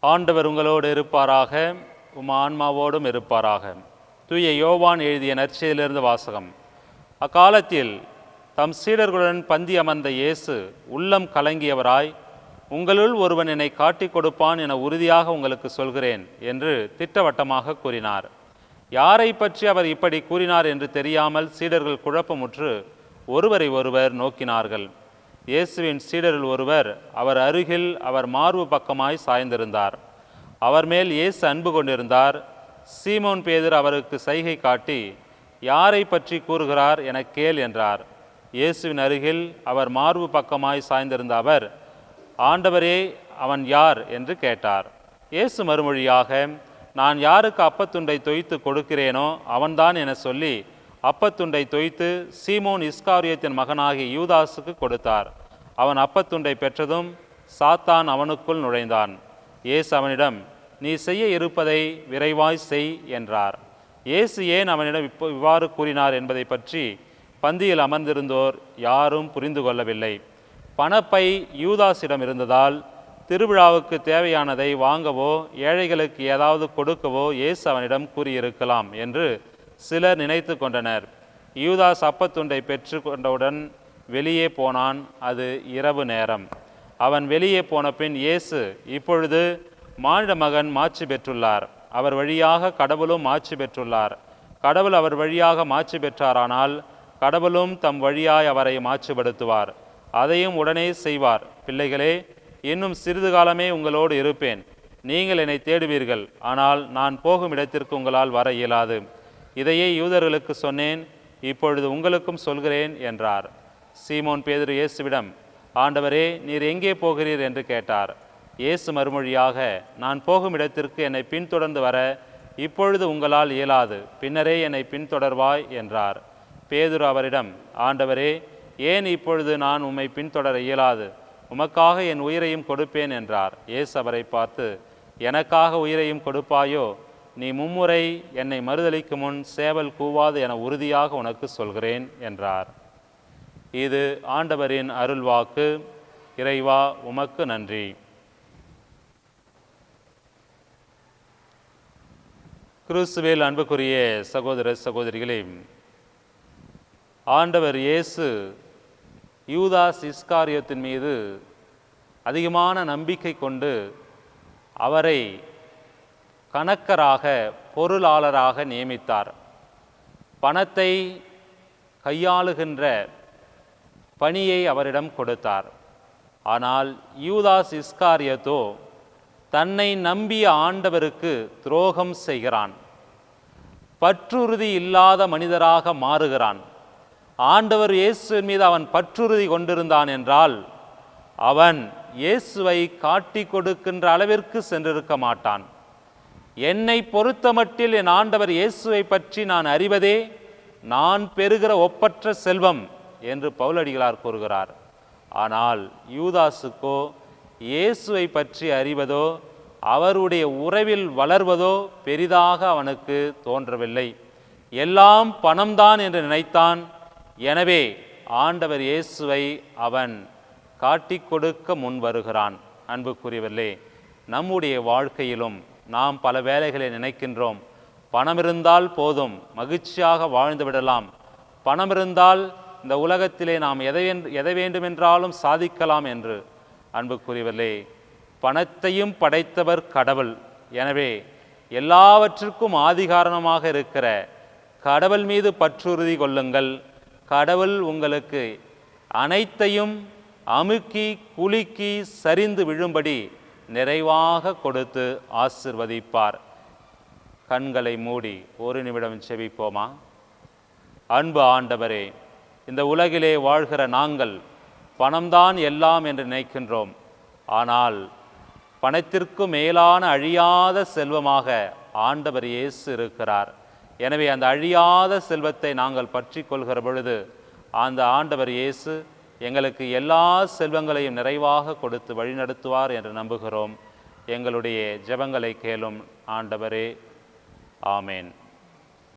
ஆண்டவர் உங்களோடு இருப்பாராக, உம் ஆன்மாவோடும் இருப்பாராக. தூய யோவான் எழுதிய நற்செய்தியிலிருந்து வாசகம். அக்காலத்தில் தம் சீடர்களுடன் பந்தி அமர்ந்த இயேசு உள்ளம் கலங்கியவராய், உங்களுள் ஒருவன் என்னை காட்டிக் கொடுப்பான் என உறுதியாக உங்களுக்கு சொல்கிறேன் என்று திட்டவட்டமாக கூறினார். யாரை பற்றி அவர் இப்படி கூறினார் என்று தெரியாமல் சீடர்கள் குழப்பமுற்று ஒருவரை ஒருவர் நோக்கினார்கள். இயேசுவின் சீடரில் ஒருவர் அவர் அருகில் அவர் மார்பு பக்கமாய் சாய்ந்திருந்தார். அவர் மேல் இயேசு அன்பு கொண்டிருந்தார். சீமோன் பேதுரு அவருக்கு சைகை காட்டி, யாரை பற்றி கூறுகிறார் என கேள் என்றார். இயேசுவின் அருகில் அவர் மார்பு பக்கமாய் சாய்ந்திருந்த அவர், ஆண்டவரே, அவன் யார் என்று கேட்டார். இயேசு மறுமொழியாக, நான் யாருக்கு அப்பத்துண்டை தோய்த்து கொடுக்கிறேனோ அவன்தான் என சொல்லி அப்பத்துண்டை தோய்த்து சீமோன் இஸ்காரியத்தின் மகனாகிய யூதாசுக்கு கொடுத்தார். அவன் அப்பத்துண்டை பெற்றதும் சாத்தான் அவனுக்குள் நுழைந்தான். இயேசு அவனிடம், நீ செய்ய இருப்பதை விரைவாய் செய் என்றார். இயேசு ஏன் அவனிடம் இவ்வாறு கூறினார் என்பதை பற்றி பந்தியில் அமர்ந்திருந்தோர் யாரும் புரிந்து கொள்ளவில்லை. பணப்பை யூதாசிடம் இருந்ததால் திருவிழாவுக்கு தேவையானதை வாங்கவோ ஏழைகளுக்கு ஏதாவது கொடுக்கவோ இயேசு அவனிடம் கூறியிருக்கலாம் என்று சிலர் நினைத்து கொண்டனர். யூதாஸ் அப்பத்துண்டை பெற்று கொண்டவுடன் வெளியே போனான். அது இரவு நேரம். அவன் வெளியே போன பின் இயேசு, இப்பொழுது மானிட மகன் மாட்சி பெற்றுள்ளார், அவர் வழியாக கடவுளும் மாட்சி பெற்றுள்ளார். கடவுள் அவர் வழியாக மாட்சி பெற்றாரானால் கடவுளும் தம் வழியாய் அவரை மாட்சிப்படுத்துவார். அதையும் உடனே செய்வார். பிள்ளைகளே, இன்னும் சிறிது காலமே உங்களோடு இருப்பேன். நீங்கள் என்னை தேடுவீர்கள், ஆனால் நான் போகும் இடத்திற்கு உங்களால் வர இயலாது. இதையே யூதர்களுக்கு சொன்னேன், இப்பொழுது உங்களுக்கும் சொல்கிறேன் என்றார். சீமோன் பேதுரு இயேசுவிடம், ஆண்டவரே, நீர் எங்கே போகிறீர் என்று கேட்டார். இயேசு மறுமொழியாக, நான் போகும் இடத்திற்கு என்னை பின்தொடர்ந்து வர இப்பொழுது உங்களால் இயலாது, பின்னரே என்னை பின்தொடர்வாய் என்றார். பேதுரு அவரிடம், ஆண்டவரே, ஏன் இப்பொழுது நான் உம்மை பின்தொடர இயலாது? உமக்காக என் உயிரையும் கொடுப்பேன் என்றார். இயேசு அவரை பார்த்து, எனக்காக உயிரையும் கொடுப்பாயோ? நீ மும்முறை என்னை மறுதலிக்கும் முன் சேவல் கூவாது என உறுதியாக உனக்கு சொல்கிறேன் என்றார். இது ஆண்டவரின் அருள்வாக்கு. இறைவா, உமக்கு நன்றி. கிறிஸ்துவில் அன்புக்குரிய சகோதர சகோதரிகளே, ஆண்டவர் இயேசு யூதாஸ் இஸ்காரியத்தின் மீது அதிகமான நம்பிக்கை கொண்டு அவரை கணக்கராக, பொருளாளராக நியமித்தார். பணத்தை கையாளுகின்ற பணியை அவரிடம் கொடுத்தார். ஆனால் யூதாஸ் இஸ்காரியத்தோ தன்னை நம்பிய ஆண்டவருக்கு துரோகம் செய்கிறான். பற்றுறுதி இல்லாத மனிதராக மாறுகிறான். ஆண்டவர் இயேசுவின் மீது அவன் பற்றுறுதி கொண்டிருந்தான் என்றால் அவன் இயேசுவை காட்டி கொடுக்கின்ற அளவிற்கு சென்றிருக்க மாட்டான். என்னை பொறுத்தமட்டில் என் ஆண்டவர் இயேசுவை பற்றி நான் அறிவதே நான் பெறுகிற ஒப்பற்ற செல்வம் என்று பவுலடிகளார் கூறுகிறார். ஆனால் யூதாசுக்கோ இயேசுவை பற்றி அறிவதோ அவருடைய உறவில் வளர்வதோ பெரிதாக அவனுக்கு தோன்றவில்லை. எல்லாம் பணம்தான் என்று நினைத்தான். எனவே ஆண்டவர் இயேசுவை அவன் காட்டி கொடுக்க முன் வருகிறான். அன்புக்குரியவர்களே, நம்முடைய வாழ்க்கையிலும் நாம் பல வேளைகளை நினைக்கின்றோம், பணம் இருந்தால் போதும், மகிழ்ச்சியாக வாழ்ந்து விடலாம், பணம் இருந்தால் இந்த உலகத்திலே நாம் எதை வேண்டுமென்றாலும் சாதிக்கலாம் என்று. அன்புக்குரியவர்களே, பணத்தையும் படைத்தவர் கடவுள். எனவே எல்லாவற்றிற்கும் ஆதிகாரணமாக இருக்கிற கடவுள் மீது பற்றுறுதி கொள்ளுங்கள். கடவுள் உங்களுக்கு அனைத்தையும் அமுக்கி குலுக்கி சரிந்து விழும்படி நிறைவாக கொடுத்து ஆசிர்வதிப்பார். கண்களை மூடி ஒரு நிமிடம் செபிப்போமா? அன்பு ஆண்டவரே, இந்த உலகிலே வாழ்கிற நாங்கள் பணம்தான் எல்லாம் என்று நினைக்கின்றோம். ஆனால் பணத்திற்கு மேலான அழியாத செல்வமாக ஆண்டவர் இயேசு இருக்கிறார். எனவே அந்த அழியாத செல்வத்தை நாங்கள் பற்றி கொள்கிற பொழுது அந்த ஆண்டவர் இயேசு எங்களுக்கு எல்லா செல்வங்களையும் நிறைவாக கொடுத்து வழிநடத்துவார் என்று நம்புகிறோம். எங்களுடைய ஜெபங்களை கேளும் ஆண்டவரே. ஆமேன்.